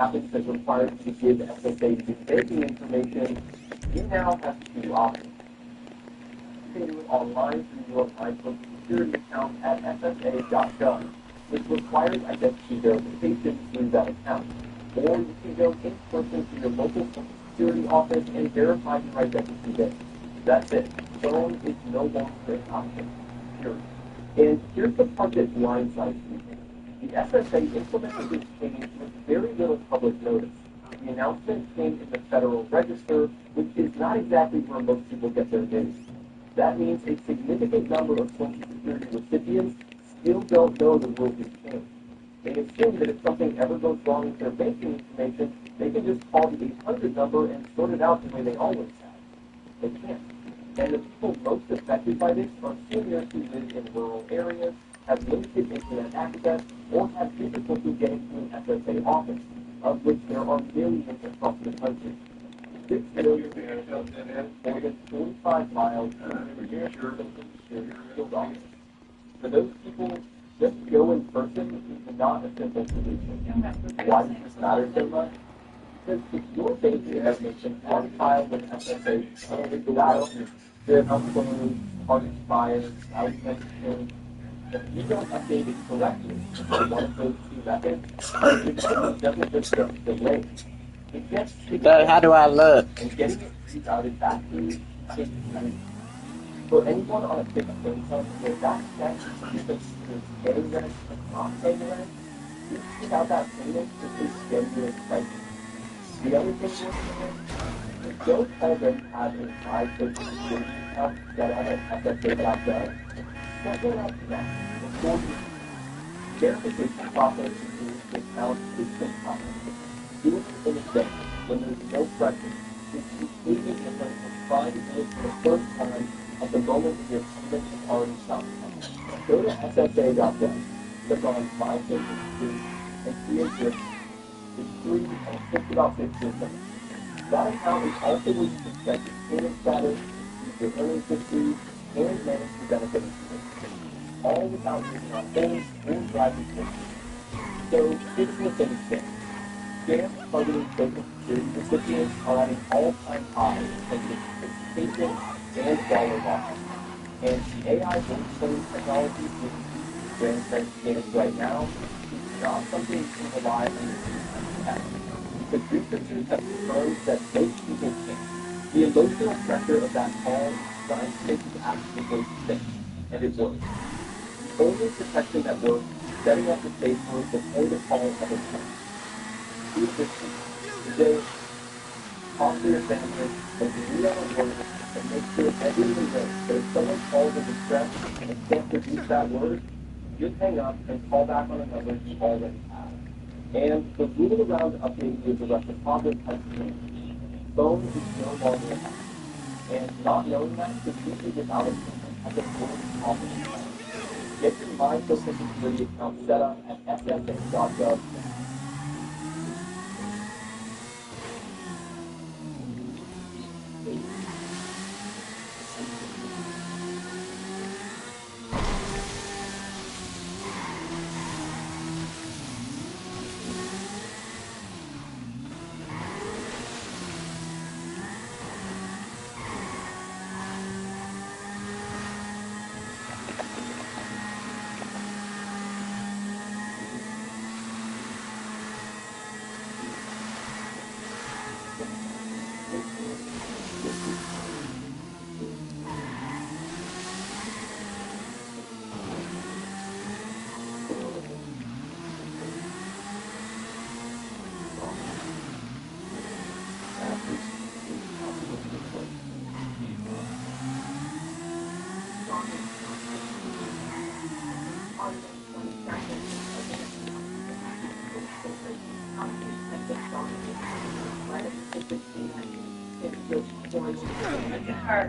happens that requires you to give SSA new banking information, you now have two options. You can do it online through your My Social Security account at ssa.gov, which requires identity verification through that account. Or you can go in person to your local Social Security office and verify your identity there. That's it. Phone is no longer an option. Period. And here's the part that blindsides people. The SSA implemented this change with very little public notice. The announcement came in the Federal Register, which is not exactly where most people get their news. That means a significant number of Social Security recipients still don't know the rules have changed. They assume that if something ever goes wrong with their banking information, they can just call the 800 number and sort it out the way they always have. They can't. And the people most affected by this are seniors who live in rural areas, have limited internet access, or have difficulty getting to an SSA office, of which there are millions across the country. 6 million Americans live more than 45 miles from the nearest Social Security field office. For those people, just go in person is not a simple solution. Why does this matter so much? Because if your banking information on file with SSA suddenly goes out, their account closed, card expired, outstanding, if you don't update it correctly for one of those two methods, the change doesn't just get delayed. It gets How do I look? and getting it rerouted back to takes time. For anyone on a fixed income where that check is getting rent and not paying rent, without that payment, it is genuine crisis. The other thing is, if you don't already have a high social security account set up at SSA.gov, set one up next before you verification process is the account is process. Do it in advance when there's no pressure. It's completely different from trying to do it for the first time at the moment when your payment is already stopped. Go to SSA.gov, click on My Social Security, and create your It's free and it takes about 15 minutes. That account is also where you can check your payment status, your earnings history, and manage your benefit information, all without using our phones or driving history. So here's the thing thing. Scams targeting Social Security recipients are at an all-time high in terms of sophistication and dollar loss. And the AI voice coding technology which is transparent right now is not something you can rely on. Because researchers have confirmed that most people can't. The emotional pressure of that call is trying to make you actively think, and it works. The only protection that works is setting up the safe word before the call ever comes. Do this today. Talk to your family, and read out a word, and make sure everyone knows that if someone calls in distress and can't produce that word, just hang up and call back on a number you already have. And the rule around updating your direct deposit has changed. Phone is no longer enough. And not knowing that completely without a payment has a worse problem. Get your My Social Security account set up at ssa.gov.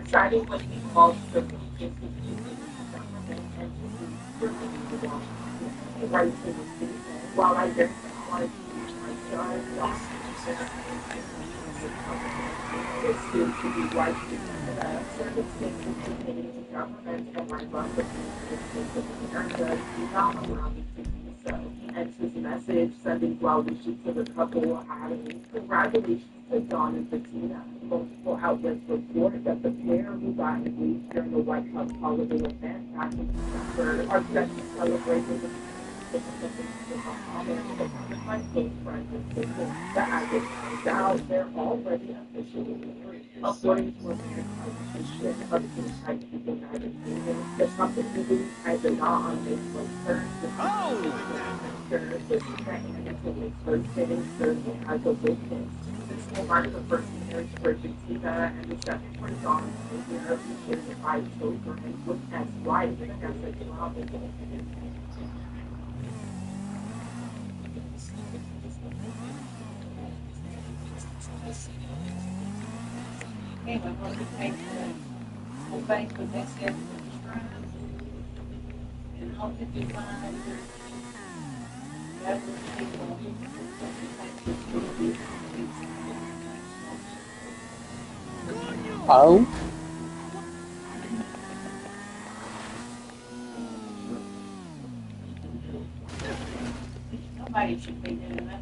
Starting with the calls for the right to the city. While I don't want to my child, it's good to be right to circumstances pertaining to government and my love of the do not allow me to do so, and to message sending well wishes to the couple, adding congratulations to Don and Bettina. Multiple outlets report that the pair who got engaged during the White House holiday event back in December are set to celebrate with my close friends and siblings. But as it turns out, they're already officially married. According to a marriage publication of Inside the United Kingdom, the couple legally tied the knot on May 21st. Bettina Anderson is sitting serving as a witness. This will mark the first marriage for Bettina and the second for Don Jr., who shares 5 children with ex-wife Vanessa Travis. Anyway, what we pay for full Facebook, that's it, subscribe, and hope that you find whatever people Oh, nobody should be doing that.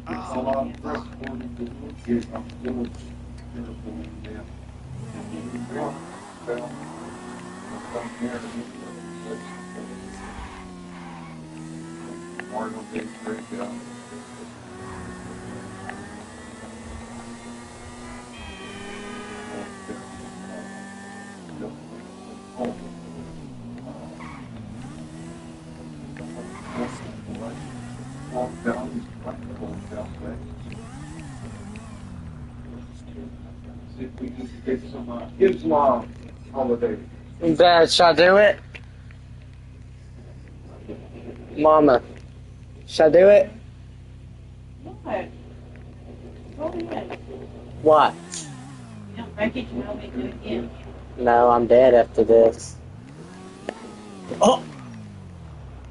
See if we can get some Islam holiday. Dad, should I do it? Mama, should I do it? What? Go ahead. What? You don't break it, you want me to do it again. No, I'm dead after this. Oh,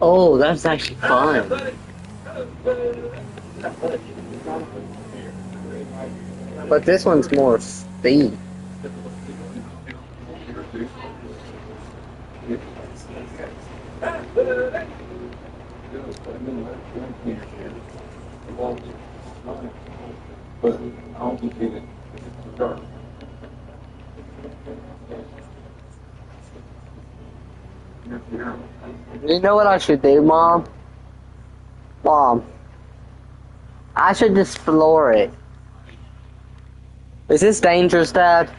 oh, that's actually fun. But this one's more speed. But I don't think it dark. You know what I should do, Mom? Mom, I should just floor it. Is this dangerous, Dad?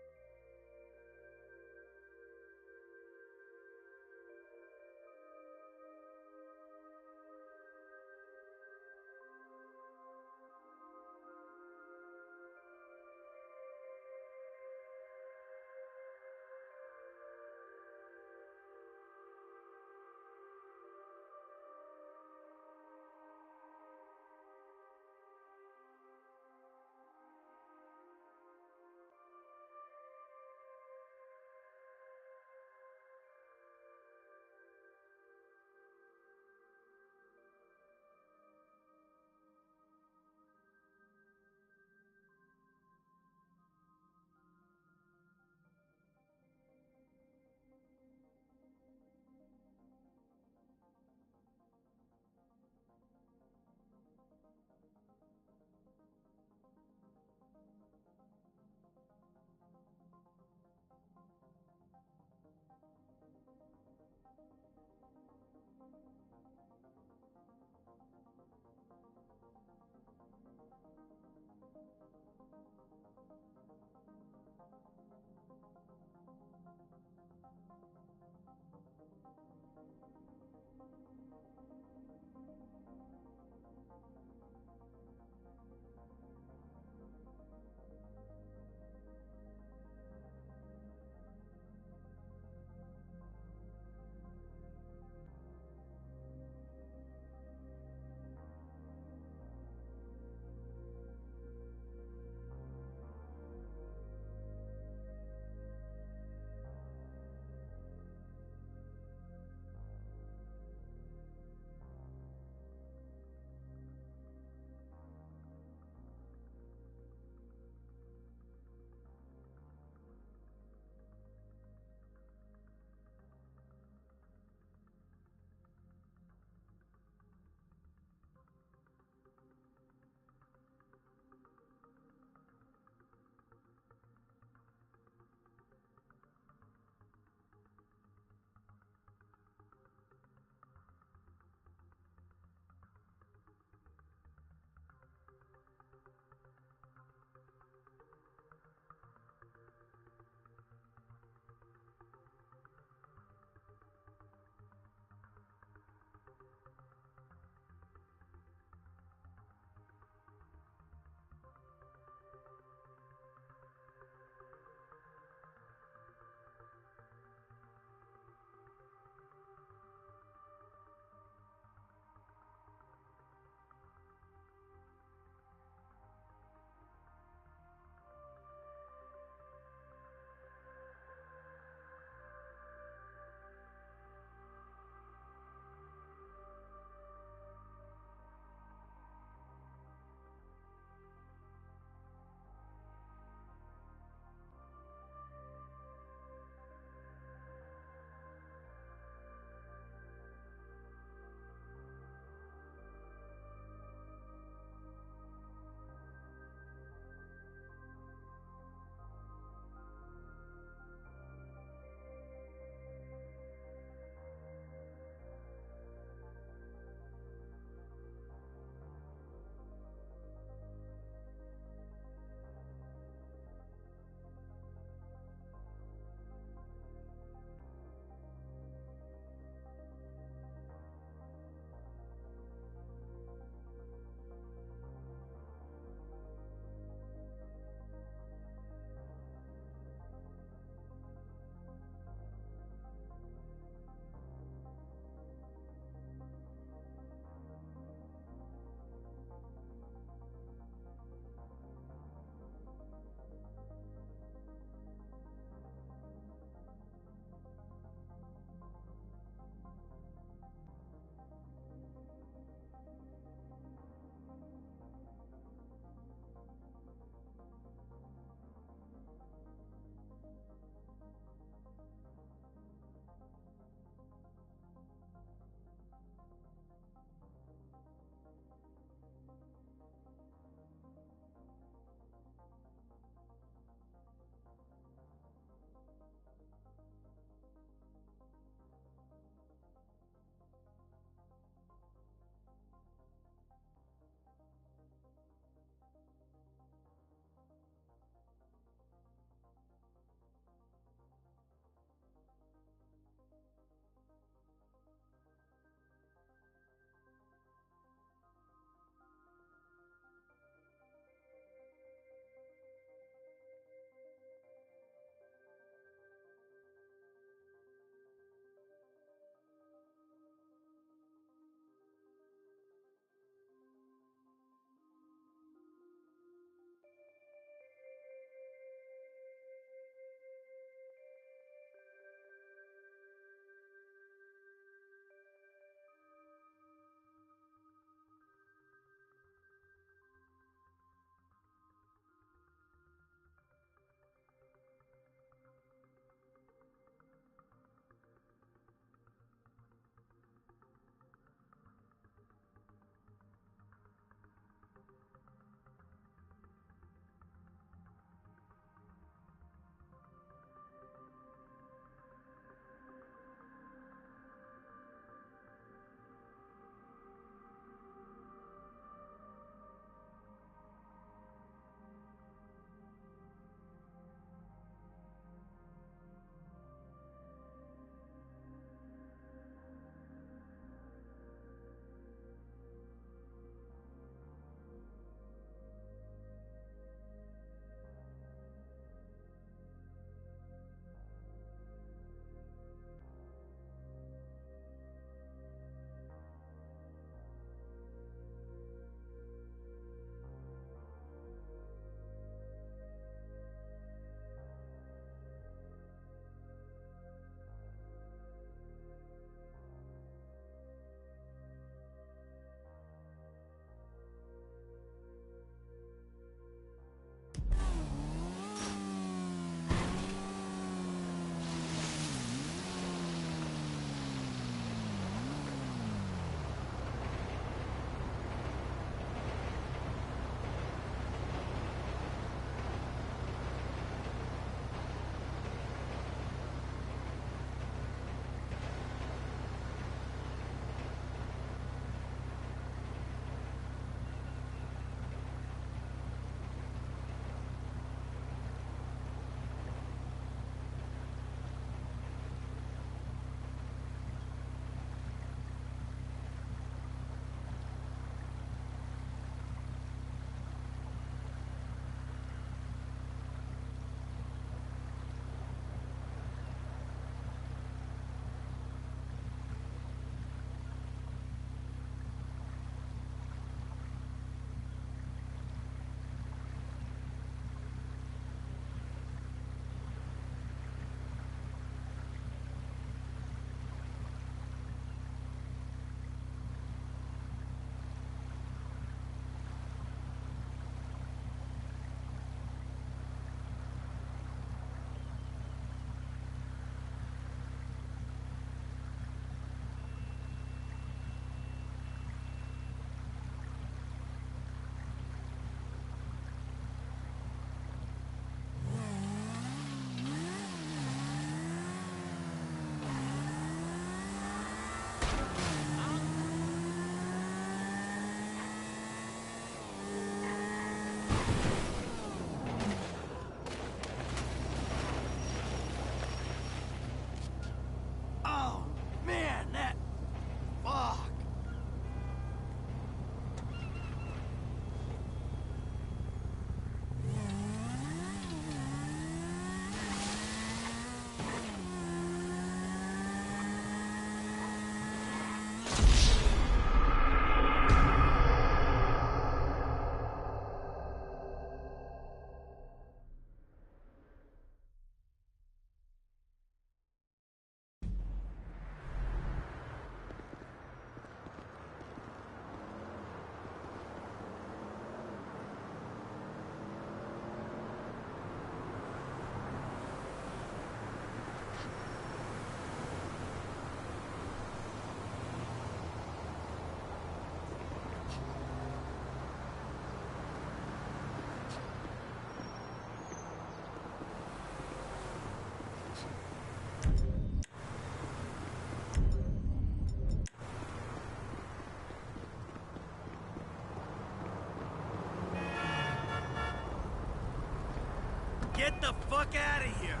Get the fuck out of here!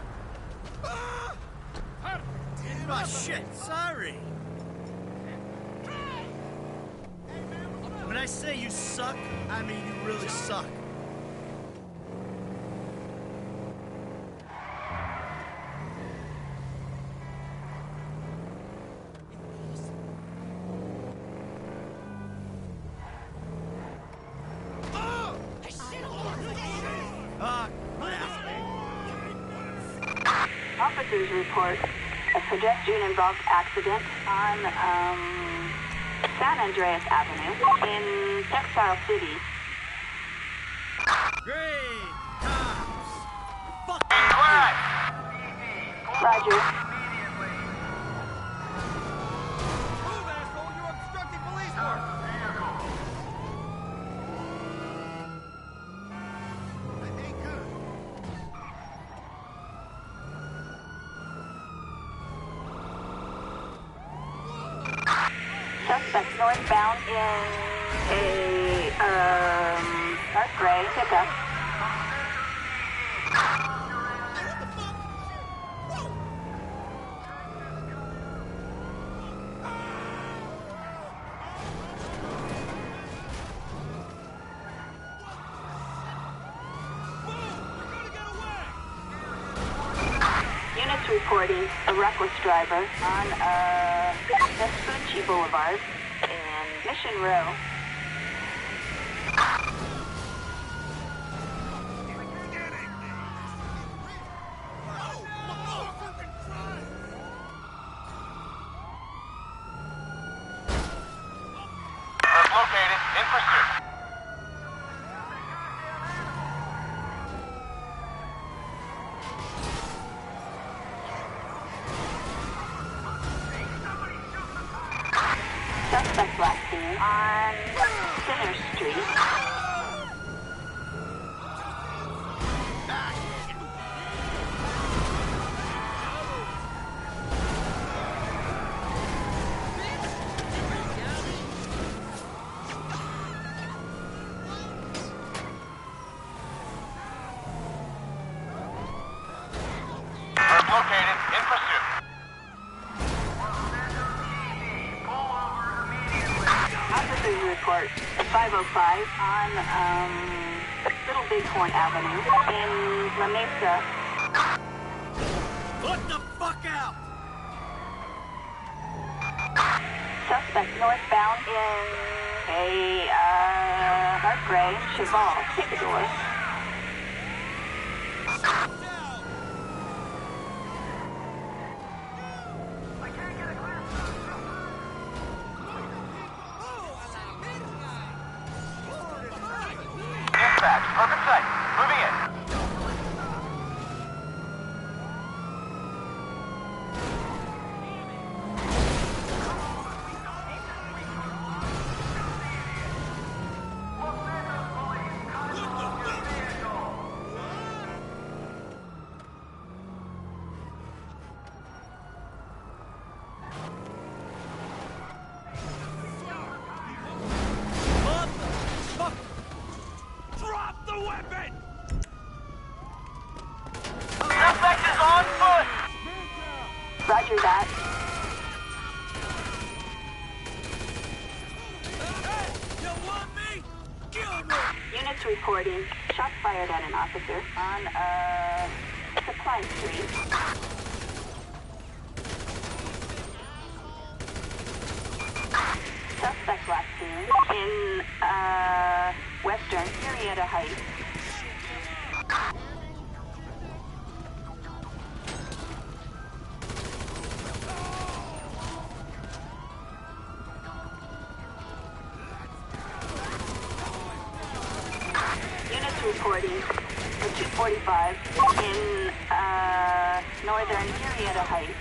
Oh shit, sorry. When I say you suck, I mean you really suck. Officers report a pedestrian-involved accident on San Andreas Avenue in Textile City. Great! Cops! Fuck Roger. Move, asshole! You're obstructing police work! That ain't good. Suspect northbound in a dark gray pickup. Units reporting a reckless driver on Vespucci Boulevard in Mission Row. Located in pursuit. Suspect last seen on Center Street. Located in pursuit. Officers report a 505 on Little Bighorn Avenue in La Mesa. What the fuck out! Suspect northbound in a dark gray Cheval Picador. Dispatch, perfect site. Moving in. Drop the weapon! Suspect is on foot. Roger that. Hey, you want me? Kill me! Units reporting shots fired at an officer on Supply Street. Suspect last seen in Western Murrieta Heights. Units reporting a 245 in Northern Murrieta Heights.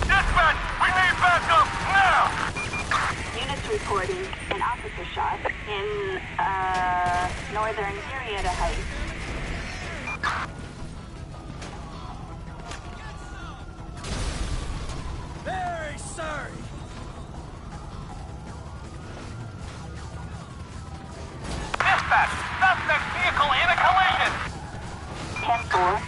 Dispatch, we need backup now! Units reporting an officer shot in Northern Murrieta Heights. Very sorry. Dispatch, suspect vehicle in a collision! 10-4.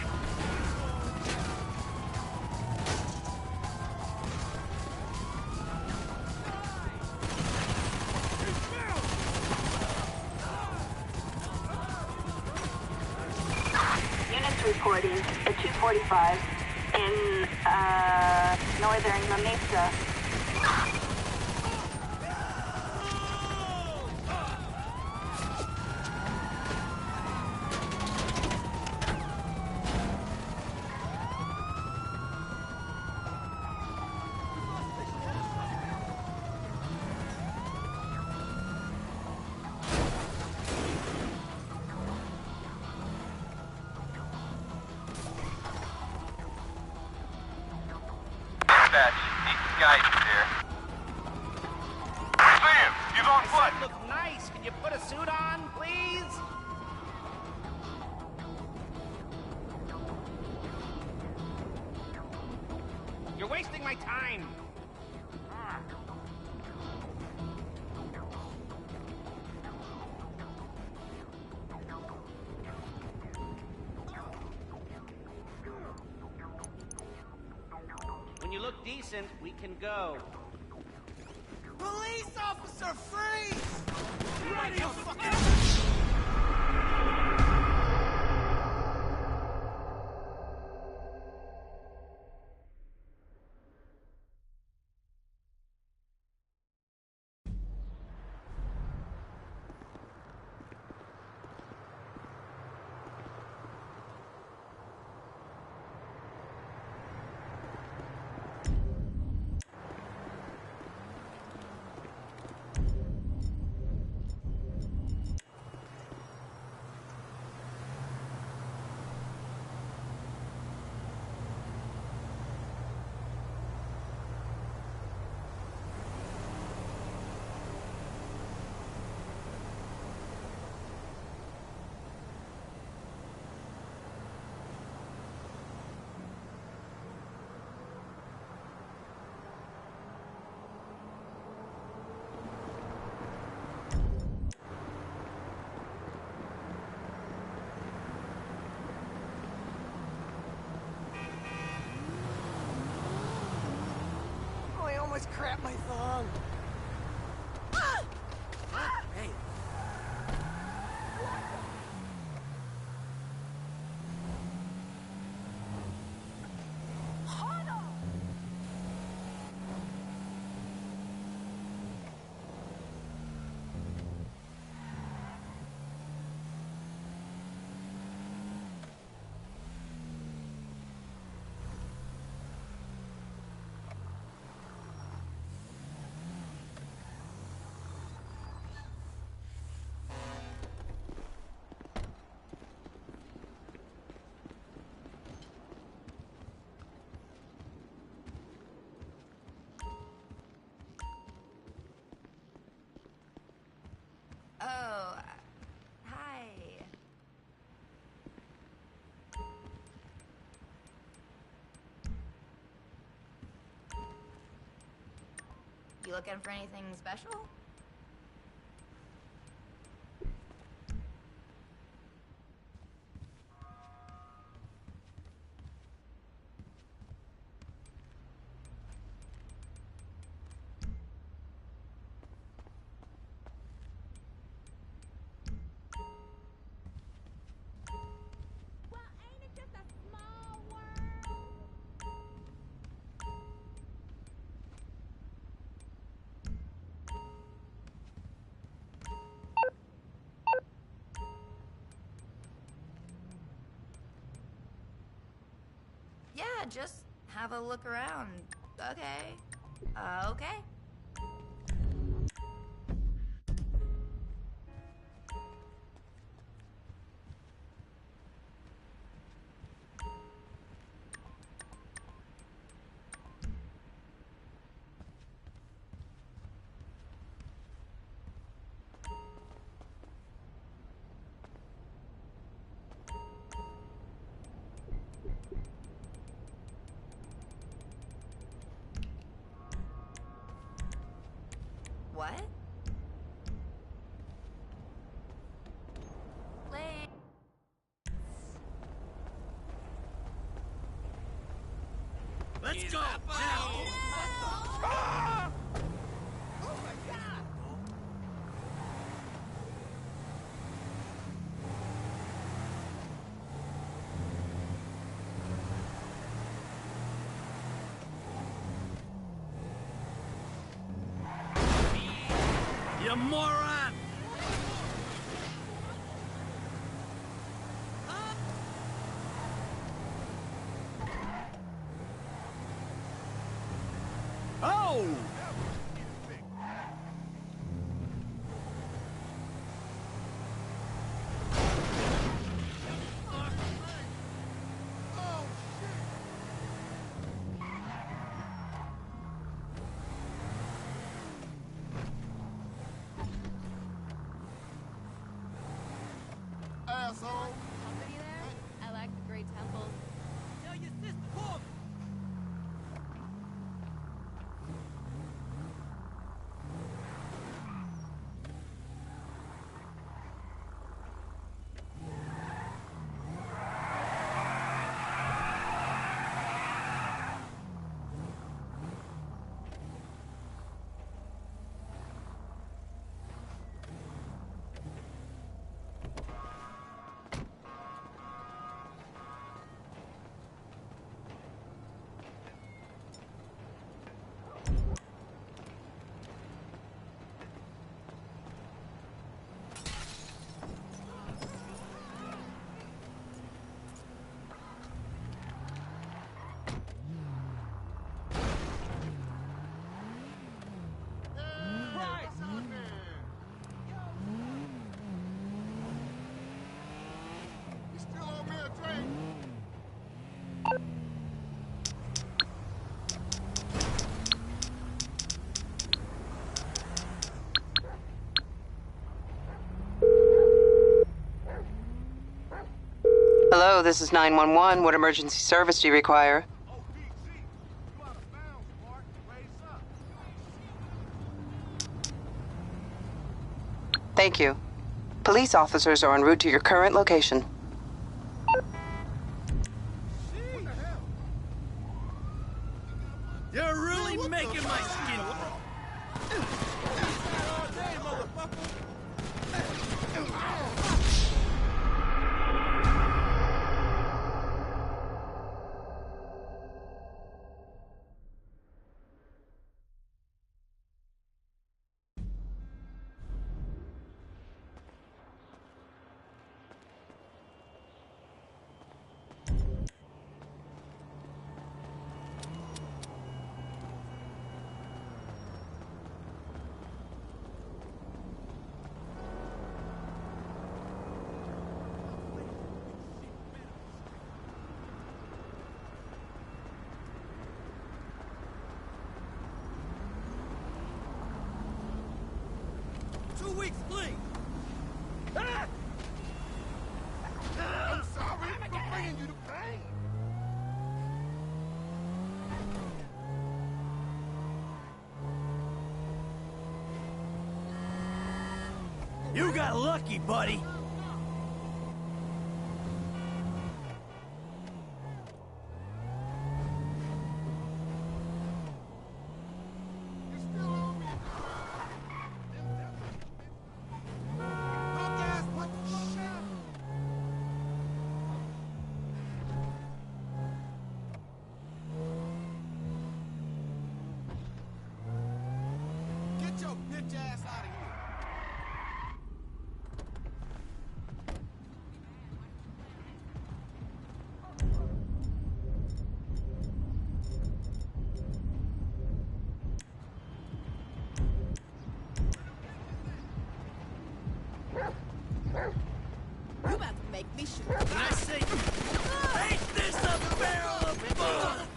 Units reporting a 245 in Northern La Mesa. Dispatch, need guidance here. We see him! He's on foot! Look nice. Can you put a suit on, please? You're wasting my time. When you look decent, we can go. Police officer, freeze! Ready to fucking... Oh, I almost crapped my thong. Hey. Oh, hi. You looking for anything special? Yeah, just have a look around. Okay. Okay. What? Late. Let's go! Now! You moron! Oh! Company there? I like the Great Temple. Tell your sister, call me! Hello, this is 911. What emergency service do you require? Thank you. Police officers are en route to your current location. You're really making my skin crawl. Please! Ah! I'm sorry for bringing you to pain. You got lucky, buddy. Get your bitch ass out of here. You about to make me shoot. When I say ain't this a barrel of fun?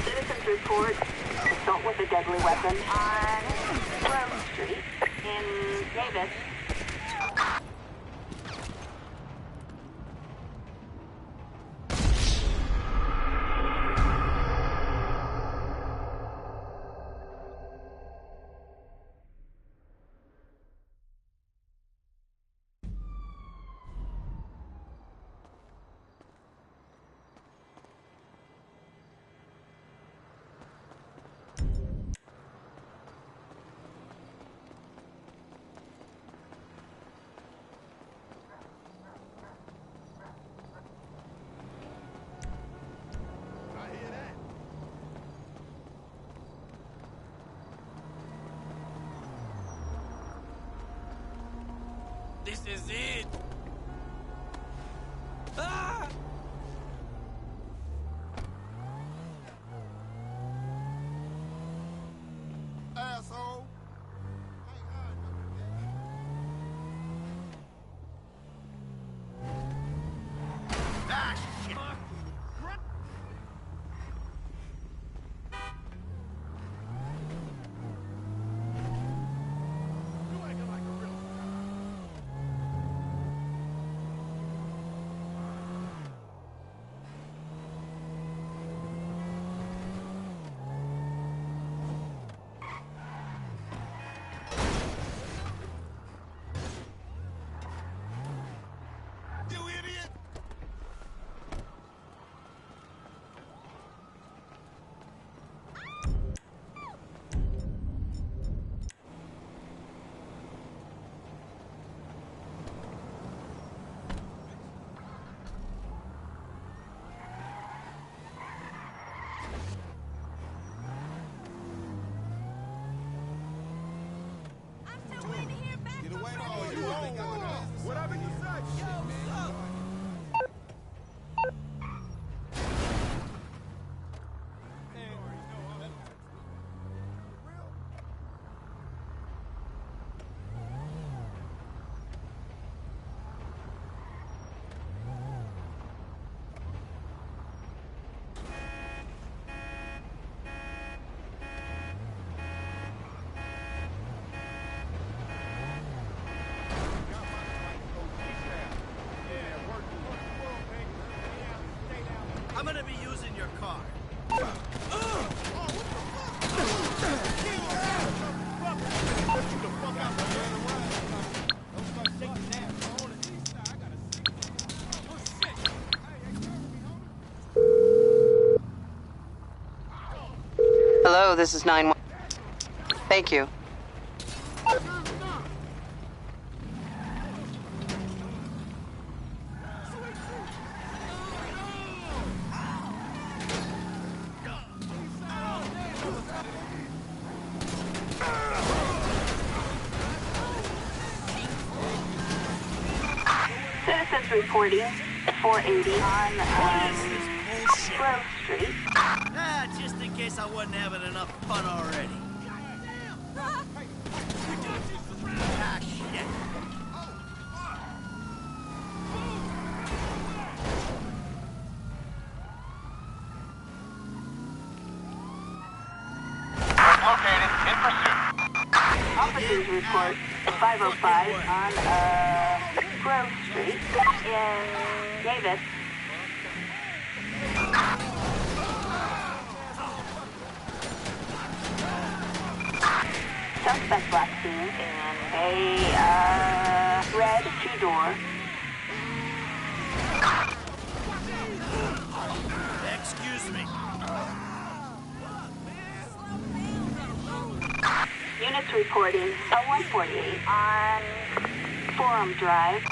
Citizens report assault with a deadly weapon on Grove Street in Davis. This is it. Ah! Asshole. Ah, shit. You idiot! I'm still waiting to hear back Get from away Fred. from me. Whatever you say. I'm gonna be using your car. Hello, this is 911. Thank you. Citizens reporting 480 on Bullshit. Grove Street. Ah, just in case I wasn't having enough fun already. Ah, shit. Located in pursuit. Officers report 505 on Grove Street in Davis. Suspect last seen in a red two-door. Excuse me. Units reporting a 148 on Forum Drive.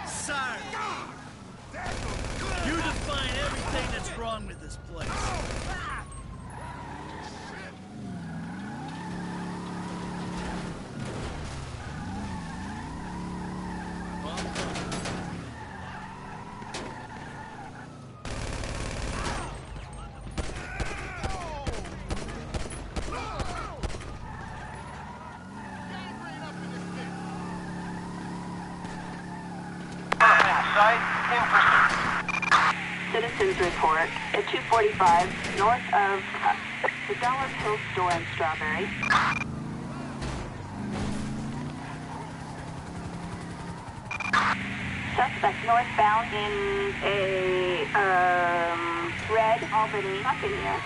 Sorry. You define everything that's wrong with this place. report at 245 north of the Dollar Hill store in Strawberry. Suspect northbound in a red Albany Buccaneer.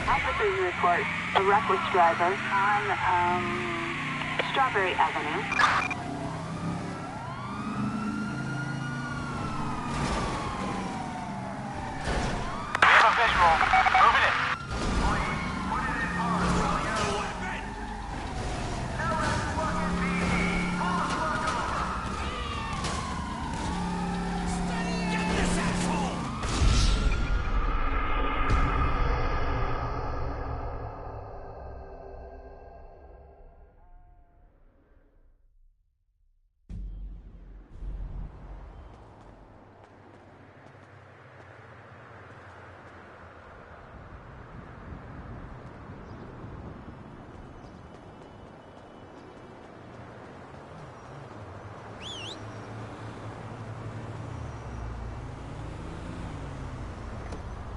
Officers report a reckless driver on Strawberry Avenue. We have a visual. Moving it.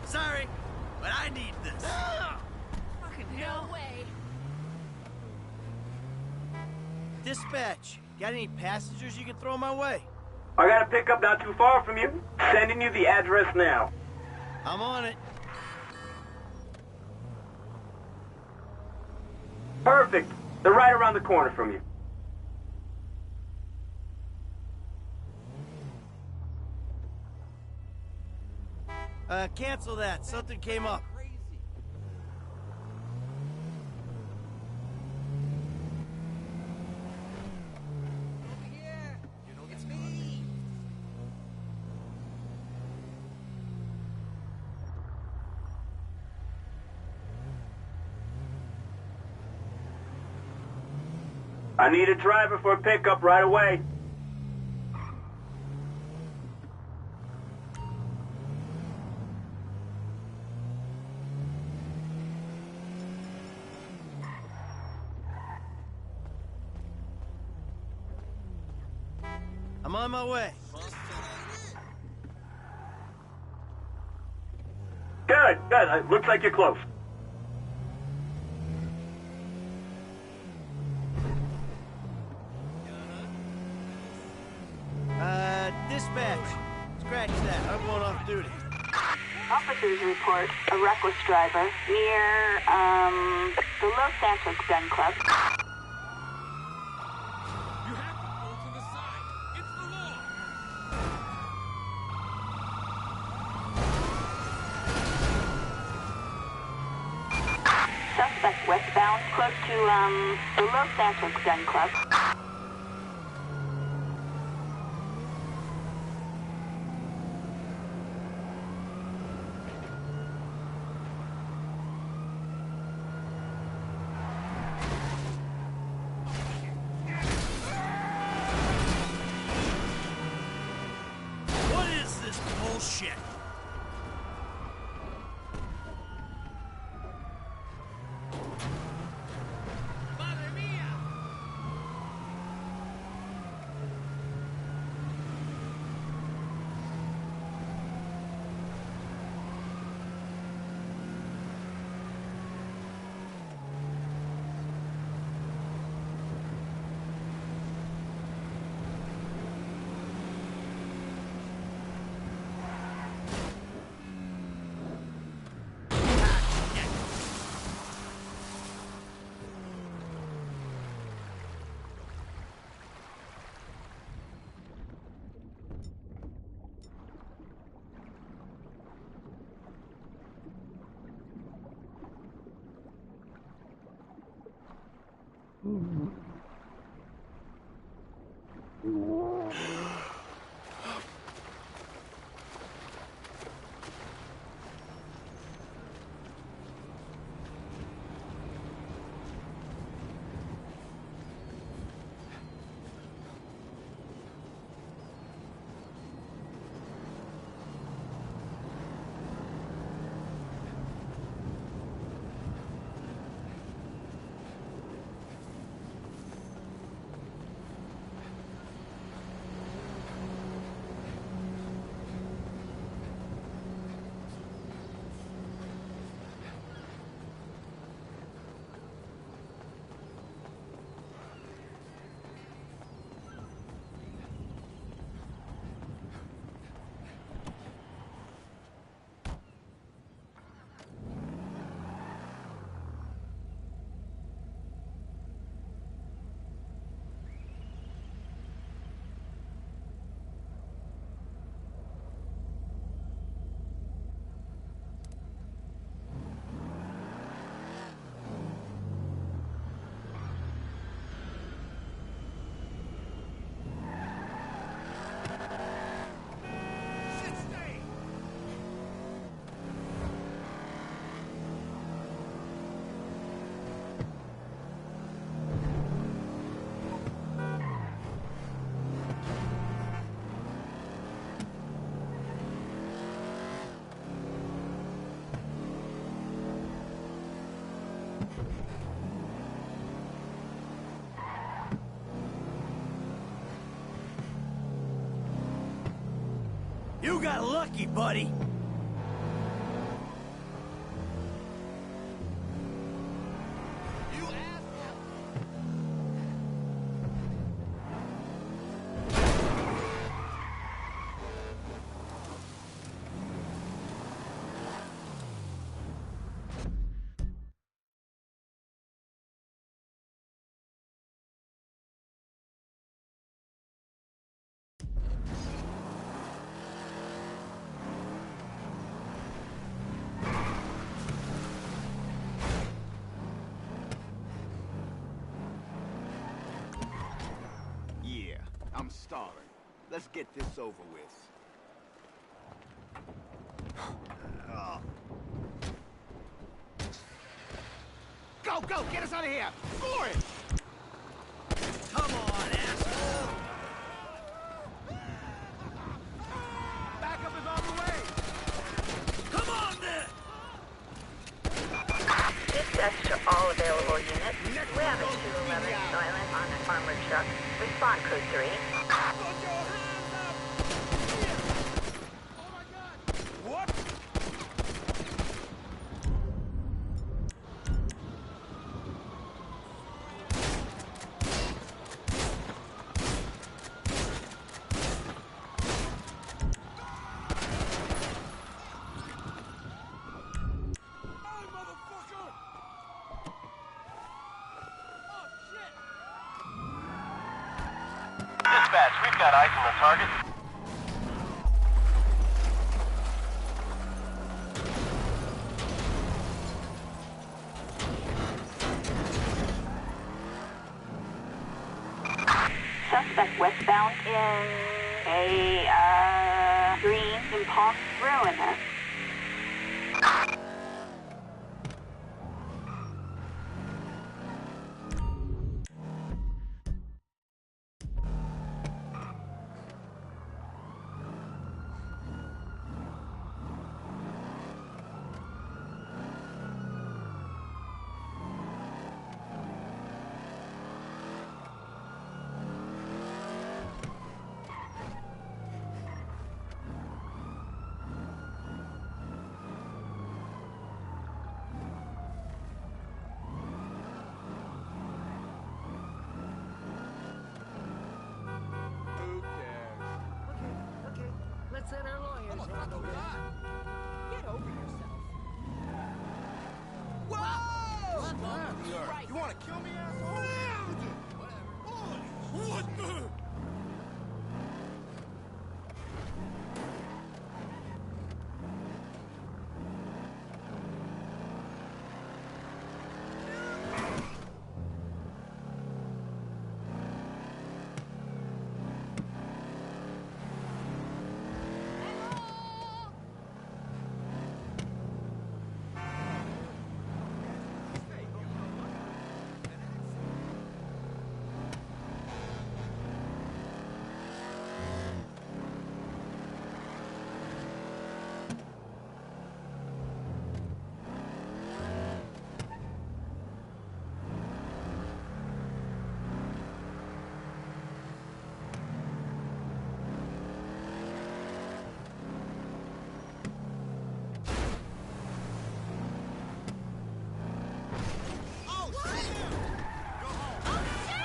Sorry, but I need this. Fucking hell. No way. Dispatch, got any passengers you can throw my way? I got a pickup not too far from you. Sending you the address now. I'm on it. Perfect. They're right around the corner from you. Cancel that. Something came up. I need a driver for a pickup right away. I'm on my way. Good, good. Looks like you're close. Dispatch. Scratch that. I'm going off duty. Officers report a reckless driver near the Los Santos Gun Club. You have to pull to the side. It's the law. Suspect westbound, close to the Los Santos Gun Club. What is this bullshit? Madre mía. You got lucky, buddy. Yeah, I'm starving. Let's get this over with. Go, go! Get us out of here! For it! Come on, asshole! Backup is on the way! Come on, then! Dispatch to all available units. We have a 211 silent on an armored truck. Respond code 3. What? Dispatch, we've got eyes on the target. Suspect westbound in a green Impulse Ruiner. Let's let our lawyers handle it. Get over yourself. Whoa! What's wrong with you? Right. You wanna kill me, asshole? Whatever. What the?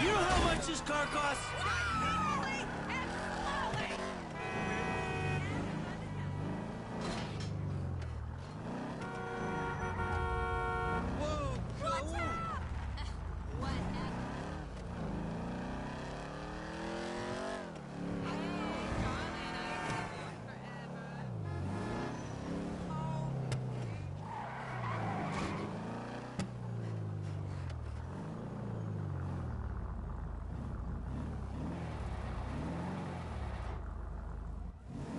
You know how much this car costs?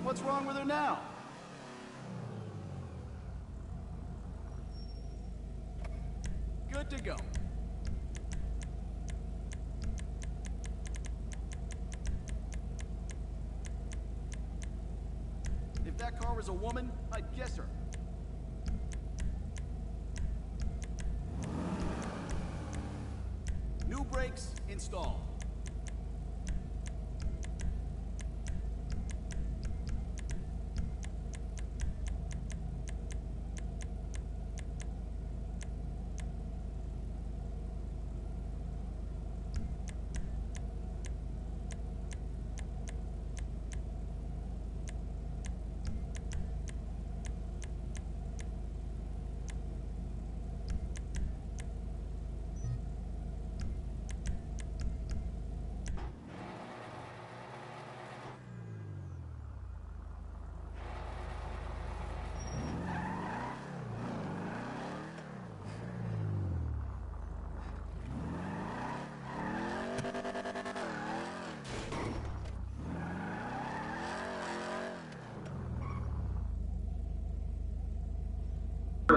What's wrong with her now? Good to go. If that car was a woman, I'd guess her. New brakes installed.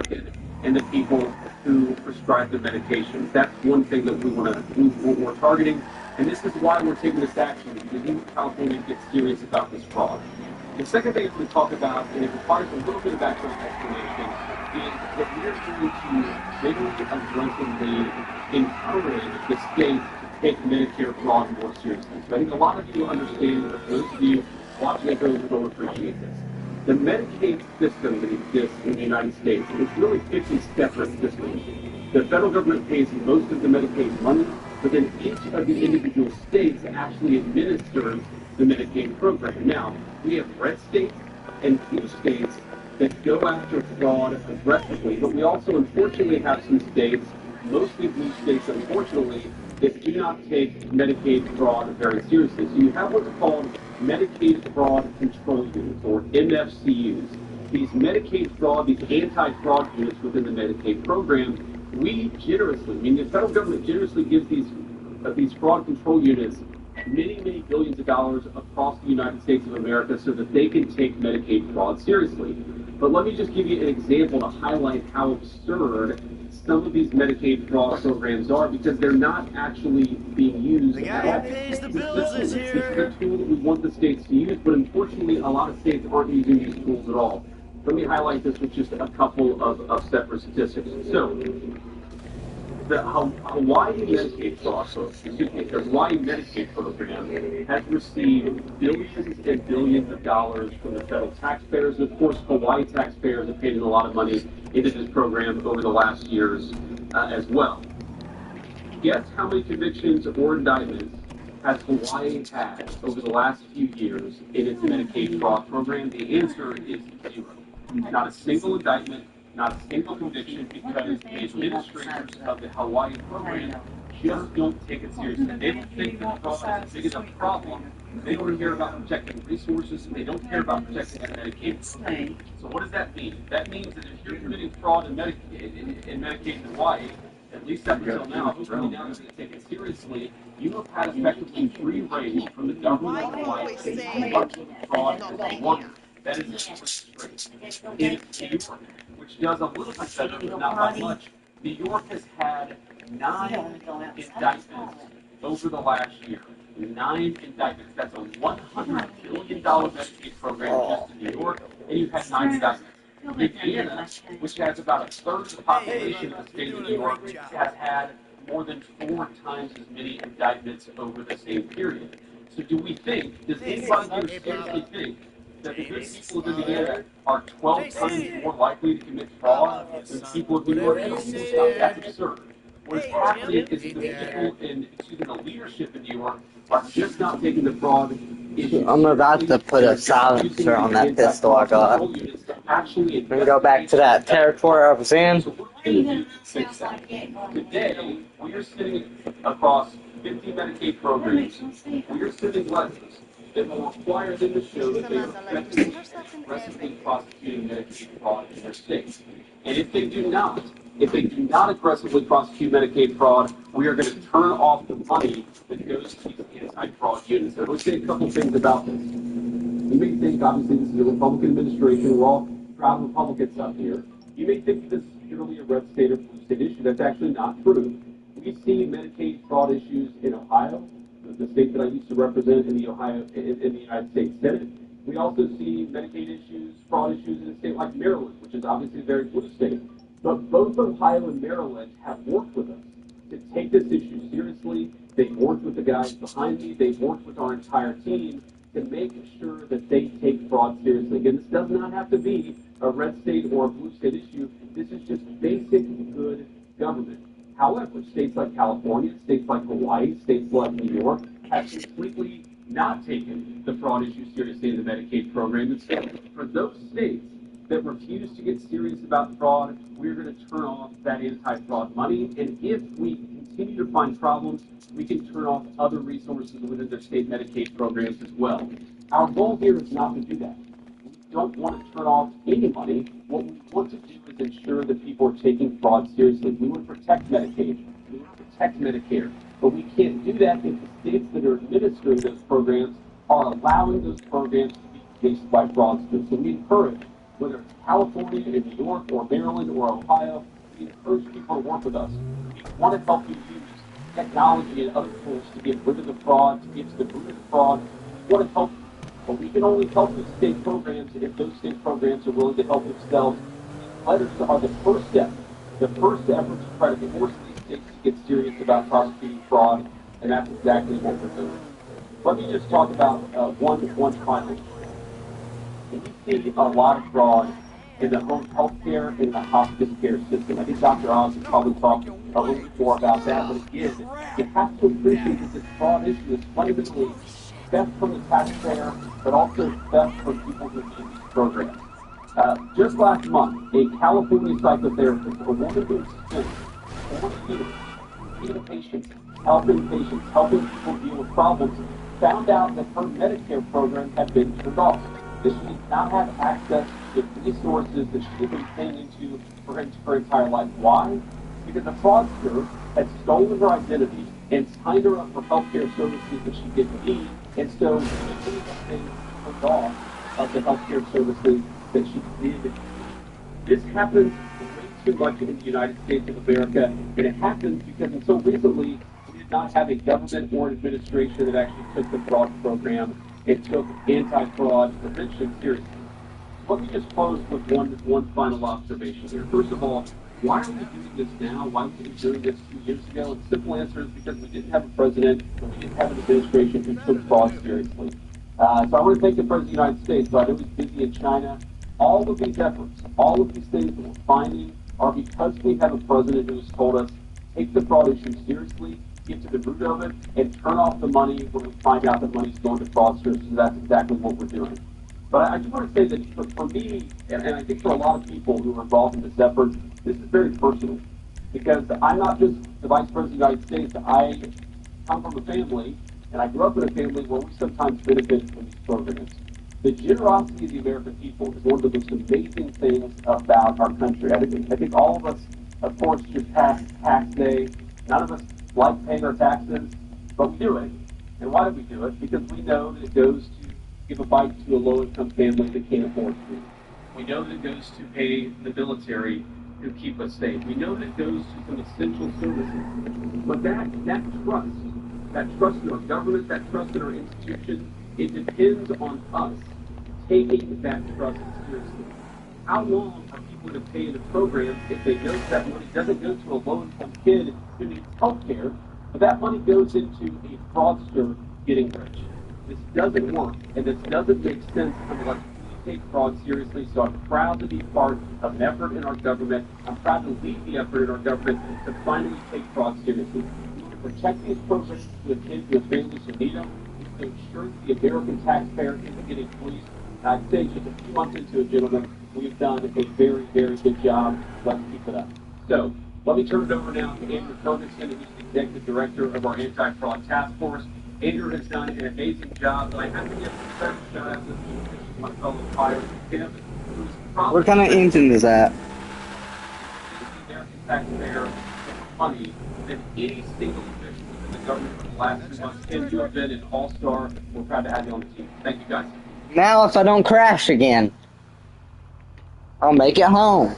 American and the people who prescribe the medications. That's one thing that we're targeting, and this is why we're taking this action, because even California gets serious about this fraud. The second thing I'm going to talk about, and it requires a little bit of background explanation, is that we're going to vigorously aggressively encourage the state to take Medicare fraud more seriously. So I think a lot of you understand, but those of you watching it don't appreciate this. The Medicaid system that exists in the United States is really 50 separate systems. The federal government pays most of the Medicaid money, but then each of the individual states actually administers the Medicaid program. Now, we have red states and blue states that go after fraud aggressively, but we also unfortunately have some states, mostly blue states unfortunately, that do not take Medicaid fraud very seriously. So you have what's called Medicaid Fraud Control Units, or MFCUs. These Medicaid fraud, these anti-fraud units within the Medicaid program, we generously, the federal government generously gives these fraud control units many, many billions of dollars across the United States of America so that they can take Medicaid fraud seriously. But let me just give you an example to highlight how absurd some of these Medicaid fraud programs are, because they're not actually being used at all. Pays the bills This is is here. a tool that we want the states to use, but unfortunately a lot of states aren't using these tools at all. Let me highlight this with just a couple of separate statistics. So, the Hawaii Medicaid fraud, the Hawaii Medicaid program has received billions and billions of dollars from the federal taxpayers. And of course, Hawaii taxpayers have paid in a lot of money into this program over the last years as well. Guess how many convictions or indictments has Hawaii had over the last few years in its Medicaid fraud program? The answer is 0. Not a single indictment, not a single conviction, because the administrators of the Hawaii program just don't take it seriously. They don't think that fraud is a big enough problem. They don't care about protecting resources, and they don't care about protecting the Medicaid. So what does that mean? That means that if you're committing fraud in Medicaid in Hawaii, at least up until now, hopefully now that they take it seriously, you have had effectively free reign from the government of Hawaii to conduct fraud as they want. That is straight. In New York, which does a little bit better, but not by much, New York has had 9 indictments over the last year. 9 indictments. That's a $100 billion Medicaid program just in New York, and you've had 9 indictments. Indiana, which has about a third of the population of the state of New York, has had more than 4 times as many indictments over the same period. So do we think, does anybody here seriously think that the good people of Indiana are 12 times more likely to commit fraud than the people of New York? That's absurd. What is happening is the people in, the leadership in New York are just not taking the fraud issue. I'm about to put a silencer on that pistol I got. Actually, We're gonna go back to that territory I was in. Today, we are sitting across 50 Medicaid programs. We are sending letters that will require them to show that they are effectively aggressively prosecuting Medicaid fraud in their states. And if they do not aggressively prosecute Medicaid fraud, we are going to turn off the money that goes to these anti-fraud units. Now, let's say a couple things about this. You may think, obviously, this is a Republican administration. We're all proud Republicans up here. You may think this is purely a red state or blue state issue. That's actually not true. We've seen Medicaid fraud issues in Ohio, the state that I used to represent in the United States Senate. We also see Medicaid issues, fraud issues in a state like Maryland, which is obviously a very blue state. But both Ohio and Maryland have worked with us to take this issue seriously. They've worked with the guys behind me. They've worked with our entire team to make sure that they take fraud seriously. Again, this does not have to be a red state or a blue state issue. This is just basic good government. However, states like California, states like Hawaii, states like New York have completely not taken the fraud issue seriously in the Medicaid program. And so for those states that refuse to get serious about fraud, we're going to turn off that anti-fraud money. And if we continue to find problems, we can turn off other resources within their state Medicaid programs as well. Our goal here is not to do that. We don't want to turn off any money. What we want to do is ensure that people are taking fraud seriously. We want to protect Medicaid. We want to protect Medicare. But we can't do that if the states that are administering those programs are allowing those programs to be cased by fraudsters. So we encourage whether it's California, in New York, or Maryland, or Ohio, we encourage people to work with us. We want to help you use technology and other tools to get rid of the fraud, to get to the root of the fraud. We want to help you. But we can only help with state programs if those state programs are willing to help themselves. Letters are the first step, the first effort to try to force these states to get serious about prosecuting fraud, and that's exactly what we're doing. Let me just talk about one final. We see a lot of fraud in the home health care and the hospice care system. I think Dr. Oz will probably talk a little bit more about that, but again, you have to appreciate that this fraud issue is fundamentally theft from the taxpayer, but also theft from people who need these programs. Just last month, a California psychotherapist, a woman who spent 4 years seeing patients, helping people deal with problems, found out that her Medicare program had been turned off, that she did not have access to resources that she had been paying into for her entire life. Why? Because the fraudster had stolen her identity and signed her up for health care services that she didn't need, and so she ended up being turned off of the health care services that she did. This happens way too much in the United States of America, and it happens because until recently, we did not have a government or an administration that actually took the fraud program and took anti-fraud prevention seriously. Let me just close with one final observation here. First of all, why are we doing this now? Why weren't we doing this 2 years ago? And the simple answer is because we didn't have a president and we didn't have an administration who took fraud seriously. So I want to thank the President of the United States. So I know he's busy in China. All of these efforts, all of these things that we're finding are because we have a president who has told us, take the fraud issue seriously, get to the root of it, and turn off the money when we find out that money's going to fraudsters. So that's exactly what we're doing. But I just want to say that for me, and I think for a lot of people who are involved in this effort, this is very personal. Because I'm not just the Vice President of the United States. I come from a family, and I grew up in a family where we sometimes benefit from these programs. The generosity of the American people is one of the most amazing things about our country. I think all of us, of course, just passed tax day. None of us like paying our taxes, but we do it. And why do we do it? Because we know that it goes to give a bite to a low-income family that can't afford food. We know that it goes to pay the military who keep us safe. We know that it goes to some essential services. But that trust in our government, that trust in our institutions, it depends on us taking that trust seriously. How long are people going to pay in a program if they know that money doesn't go to a low-income kid who needs health care, but that money goes into a fraudster getting rich? This doesn't work, and this doesn't make sense unless we take fraud seriously. So I'm proud to be part of an effort in our government. I'm proud to lead the effort in our government to finally take fraud seriously. We need to protect these programs to the kids and families who need them, to ensure that the American taxpayer isn't getting fleeced. I'd say just a few months into it, gentlemen, we've done a very, very good job. Let's keep it up. So let me turn it over now to Andrew Ferguson, who's the Executive Director of our Anti-Fraud Task Force. Andrew has done an amazing job, but I have to give a special shout out to my fellow fires, Tim, who's probably... What kind of engine is that? ...the American taxpayer money than any single official within the government for the last 2 months. Tim, you have been an all-star. We're proud to have you on the team. Thank you, guys. Now if I don't crash again, I'll make it home.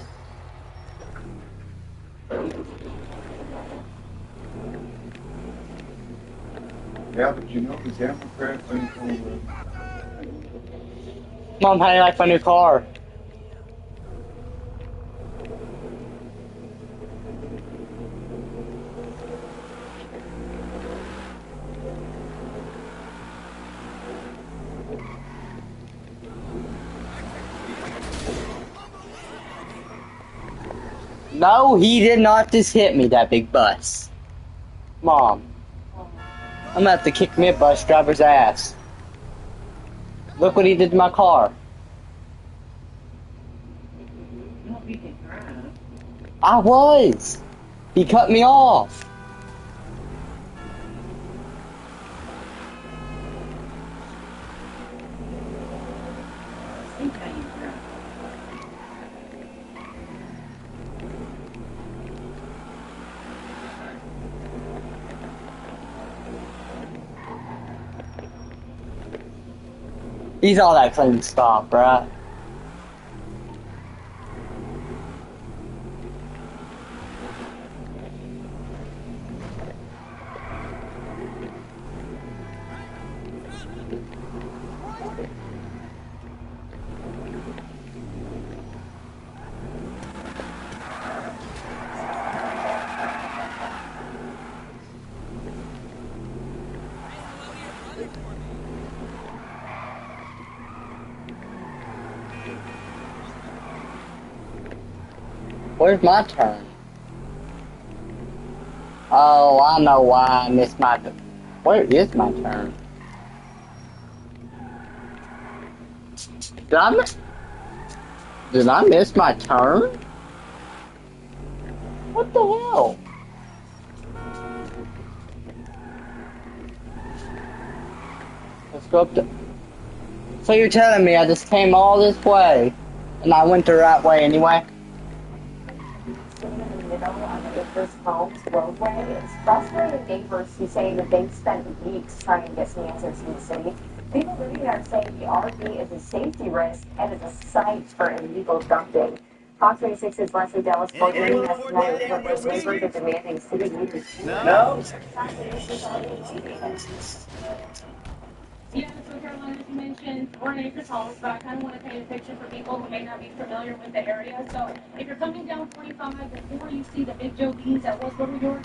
Yeah, but you know the Democrats and Mom, how do you like my new car? No, he did not just hit me, that big bus. Mom, I'm gonna have to kick me a bus driver's ass. Look what he did to my car. I was. He cut me off. He's all that clean stop, right? Where's my turn? Oh, I know why I missed my turn. Where is my turn? Did I miss my turn? What the hell? Let's go up to... So you're telling me I just came all this way and I went the right way anyway? In the middle of Acres Homes roadway. It's frustrating neighbors who say that they've spent weeks trying to get some answers from the city. People living there say the RV is a safety risk and is a site for illegal dumping. Fox 26's Leslie Dallas Portland has tonight what those neighbors are demanding city leaders do. No. Yeah, so Carolina, as you mentioned, we're in Acres Homes, but I kind of want to paint a picture for people who may not be familiar with the area. So if you're coming down 45 before you see the Big Joe Beans at West Little York,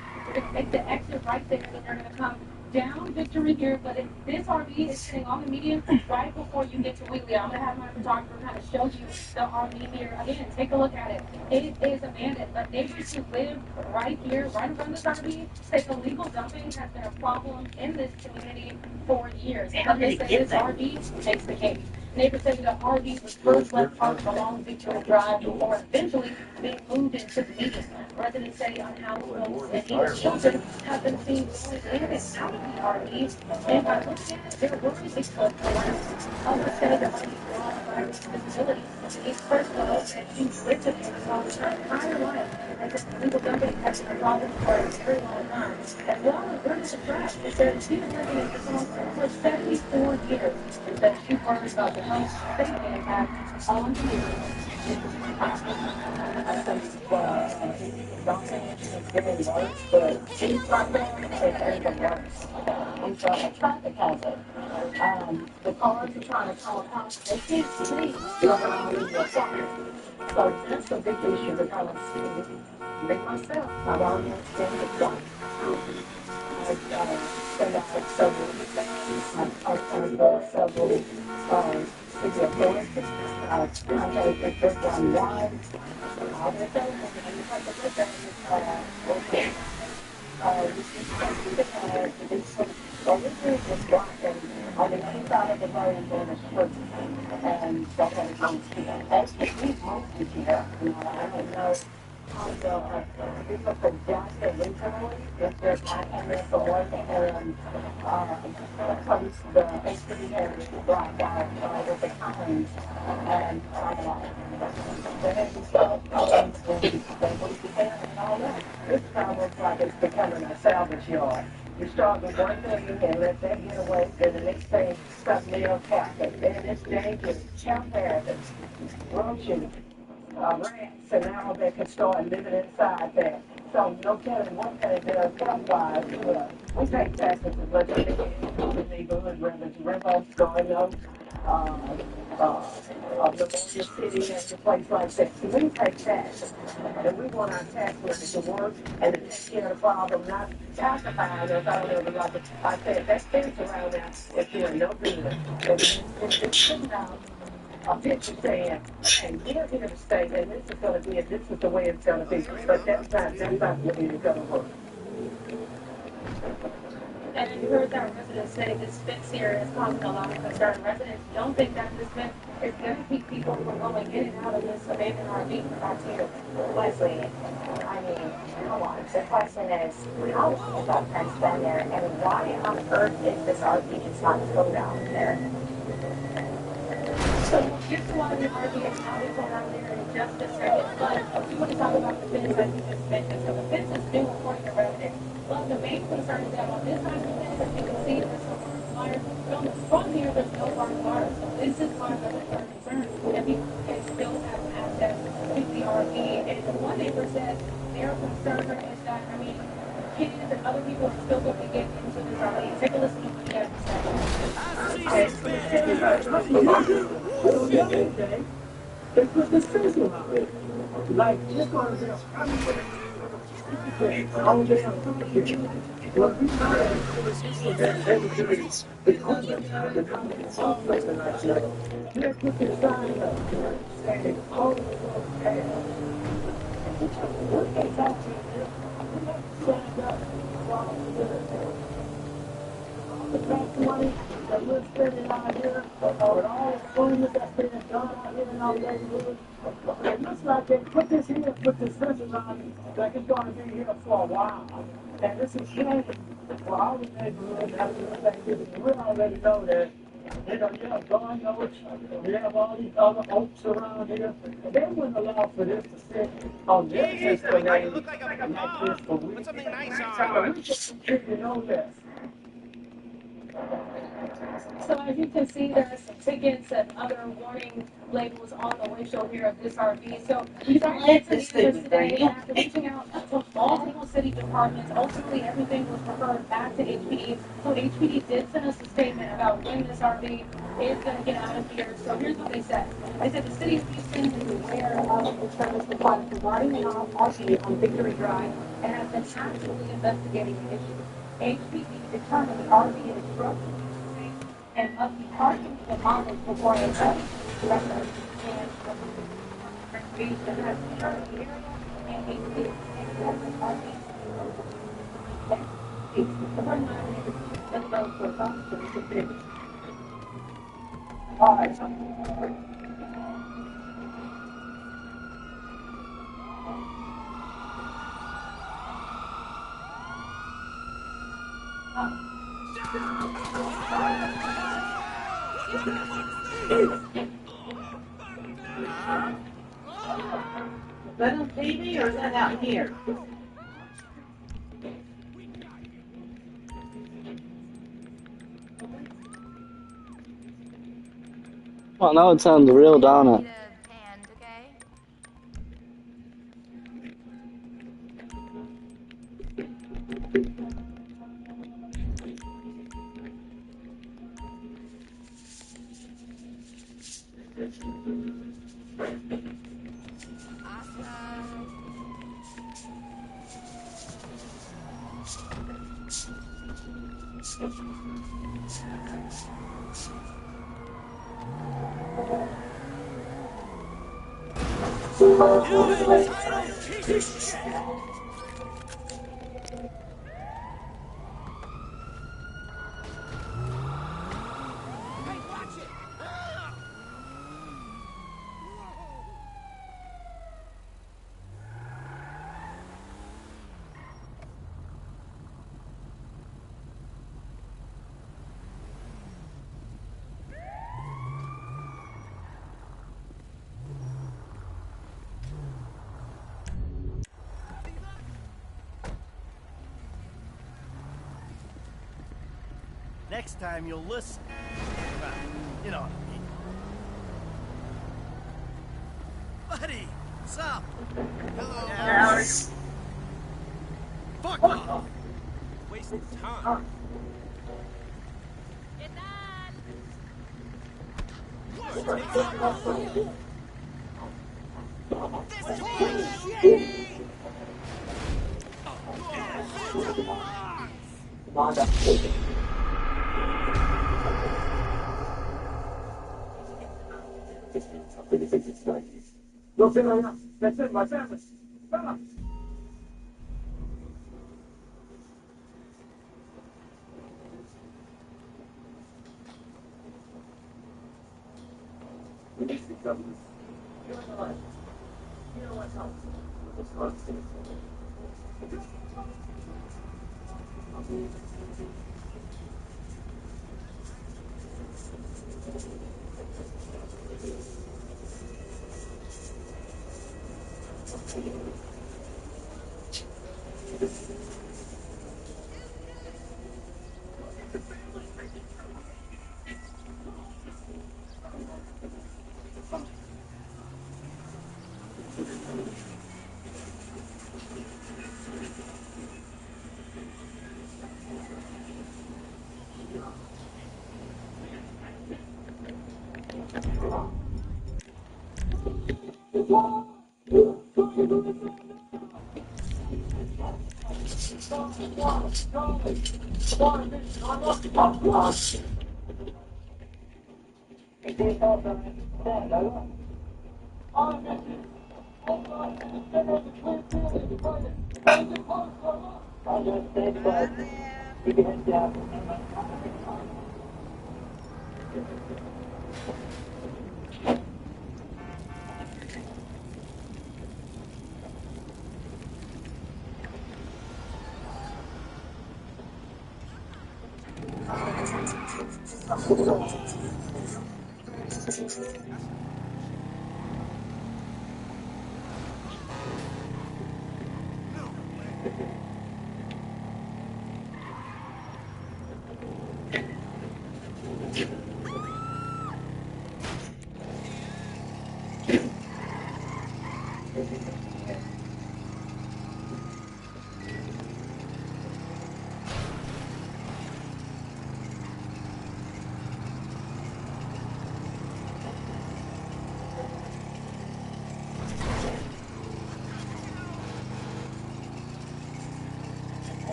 take the exit right there, and you're going to come down Victory here. But if this RV is sitting on the median right before you get to Wheatley, I'm going to have my photographer kind of show you the RV here. Again, take a look at it. It is abandoned, but neighbors who live right here, right around this RV, say illegal dumping has been a problem in this community for years. And they say this RV takes the cake. Neighbors say the RV was first left parked along Victoria Drive before eventually being moved into the median. Residents say unhoused folks and even children have been seen going in and out of the RV. And by looking at it, they're worried it could collapse. Others say the RV coronavirus visibility. Each person knows that she's lived in Amazon her entire life and that illegal dumping has been a problem for a very long time. As well as burning the trash. They said she was living in Amazon for 74 years and that she worries about the health safety impact on the neighborhood. I think dumping is getting worse, but she's right there and getting worse. It's a traffic hazard. The cars are trying to come across. They can't see around the side. So that's a big issue because me myself, I've already extended the I've sent out several things. I've done several figure authorities. I've contacted everyone wide. All they're saying is that you have to look at it. This was blocking on the main side of the road and then a strip. And that had gone to actually we moved here. I don't know how the people could just originally if they're packing this away and post the HPD had blocked out with the times and they had to stop times when they would be there and all that. This time looks like it's becoming a salvage yard. You start with one thing and let that get away, then the next thing something else happens. Then it's dangerous, child parents, roaches, rats, and now they can start living inside there. So no telling what they do health-wise. We take taxes as much as we can in the neighborhood, whether it's Rimbo, Scarno, Livonia City, and a place like that. So we take taxes, and we want our tax money to work and to take care of the problem, not pacifying us all over like I said, that fence around there is doing no good. It's sitting out a picture saying, hey, we're here to stay, and this is going to be, this is the way it's going to be. But that's not the way it's going to work. And you heard that residents say this fence here is causing a lot of concern. Residents don't think that this fence is going to keep people from going in and out of this abandoned RV back here. Leslie, I mean, come on. The question is, how long has that fence been there, and why on earth is this RV just not towed out there? So we'll get to why the RV is not towed out there in just a second, but we want to talk about the fence that you just mentioned. So the fence is new according to residents. Well, the main concern is that on this side of the fence, as you can see, there's no wires. From here, there's no barbed wire. So this is why residents are concerned that people can still have access to the RV. And one neighbor said their concern is that, I mean, kids and other people are still going to get into this RV. Take a listen to what he has to say. They put the sizzle on it. Like, you're going to all day on well, we know that everything is because of the comments on something like that. They put the sign up saying, oh, okay. What they talk to you, signed up all the back money that we're spending out here, with all the food that's being done out here in our neighborhood. It looks like they put this here, put this fence on it, like it's going to be here for a while. And this is shame for our neighborhood after the fact that we already know that. You know, you have Gone Oaks, we have all these other oaks around here. And they wouldn't allow for this to sit on their system like this for weeks. Put something nice on. We just you know this. So as you can see, there are some tickets and other warning labels on the windshield here of this RV. So these are today after reaching out to multiple city departments. Ultimately, everything was referred back to HPD. So HPD did send us a statement about when this RV is going to get out of here. So here's what they said. They said the city of Houston is aware of the service provided regarding an RV on Victory Drive and has been actively investigating the issue. HPD determined the RV is structurally and must be partially demolished before it record and recreation has returned the area and HPD Is that on TV or is that out here? Well, now it sounds real, don't it? Next time you'll listen. You know what I mean. Buddy, what's up? Hello. Yeah. Fuck off. Wasting time. Don't sit like that. That's it, my family. Come on.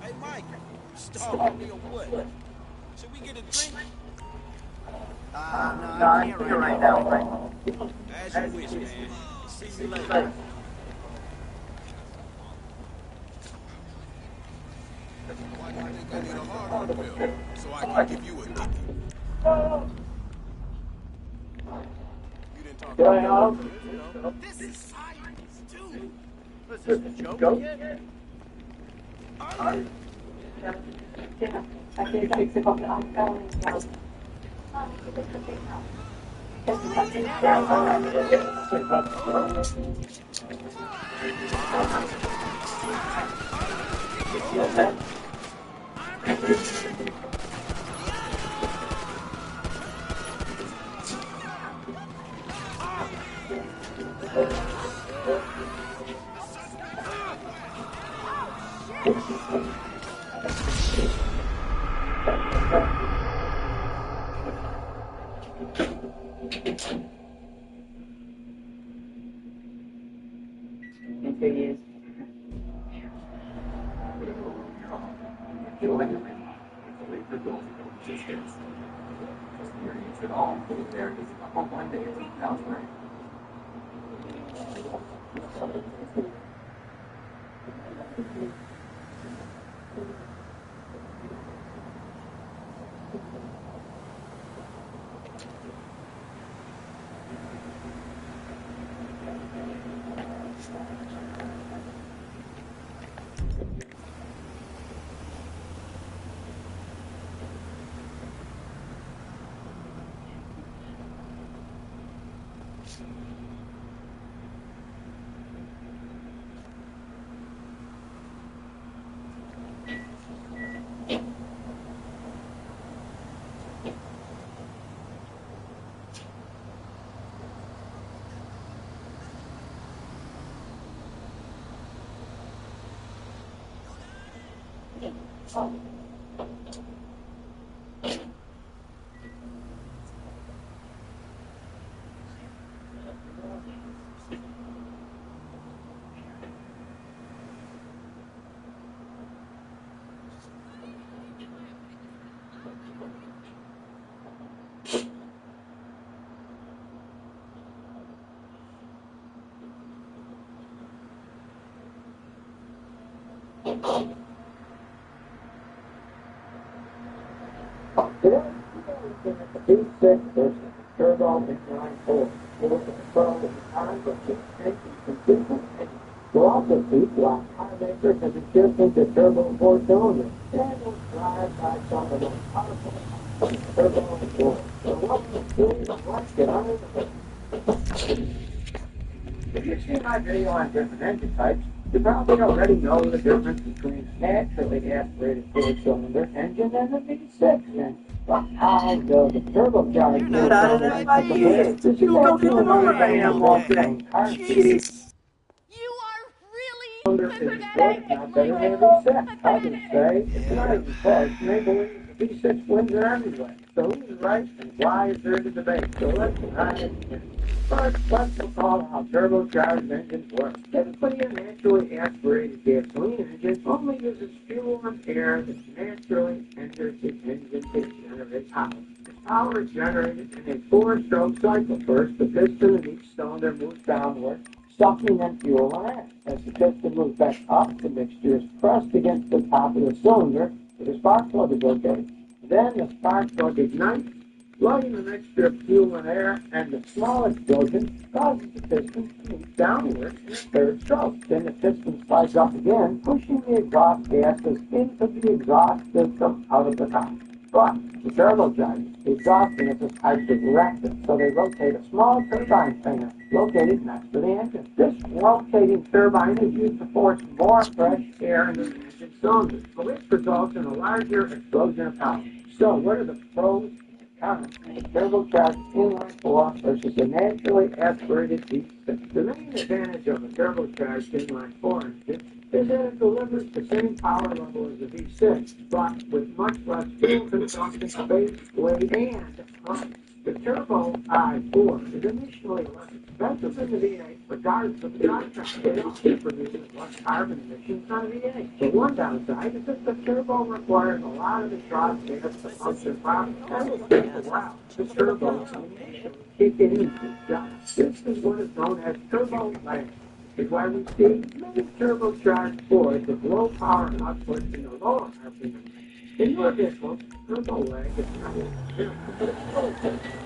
Hey, Mike, starving me or what? Should we get a drink? No, I can't right now, right? As you wish, man. See you later. Why do you think I need a hard pill? So I can give you a dicky. You didn't talk about it. This is science, too. Was this a joke yet? Turned off in 9-4. It was a 12 at the time, but just taking some people and go off faster because it's just into turbo 4 cylinders. And will drive by some of the most powerful turbo 4. So let's get on with it. If you've seen my video on different engine types, you probably already know the difference between a naturally aspirated 4-cylinder engine and a V6 engine. But how does the turbocharged engine compare? This is actually another thing I'm walking car seats. Not better than a V6. I would say it's not even close. They believe the V6 wins it anyway. So who's right and why is there to debate? So let's dive in. First, let's recall how turbocharged engines work. Typically, a naturally aspirated gasoline engine only uses fuel and air that naturally enters the engine to generate power. This power is generated in a 4-stroke cycle. First, the piston in each cylinder moves downward, sucking in fuel and air. As the piston moves back up, the mixture is pressed against the top of the cylinder where the spark plug is located. Then the spark plug ignites, flooding the mixture of fuel and air, and the small explosion causes the piston to move downward in a 3rd stroke. Then the piston slides up again, pushing the exhaust gases into the exhaust system out of the top. But the turbochargers, the exhaust gases are directed, so they rotate a small turbine fan located next to the engine. This rotating turbine is used to force more fresh air into the engine cylinders, so this results in a larger explosion of power. So what are the pros and cons of a turbocharged inline 4 versus a naturally aspirated V6? The main advantage of a turbocharged inline 4 engine is that it delivers the same power level as a V6, but with much less fuel consumption, space, weight, and price. The Turbo I-4 is initially less expensive than the V8, regardless of the drivetrain. It also produces less carbon emissions than the V8. The one downside is that the Turbo requires a lot of exhaust gas to function properly. And it takes a while. The Turbo will initially kick in into job. This is what is known as turbo lag. Is why we see many turbocharged Fords with low power output in the lower RPM. In your vehicle, turbo lag is not experienced, but it's still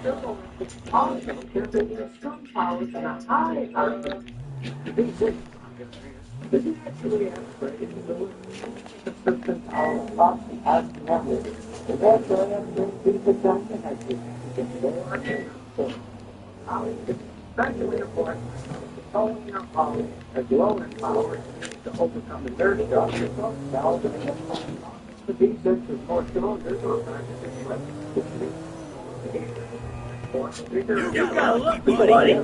turbo lag is also generating some power in a high RPM. The V6 is naturally aspirated to deliver consistent power across the RPM. The naturally aspirated V6 engine has significant low RPM, so power is especially important. Towing your power as low in power to overcome the dirt stuff, the V6 is more cylinders on You got lucky, buddy.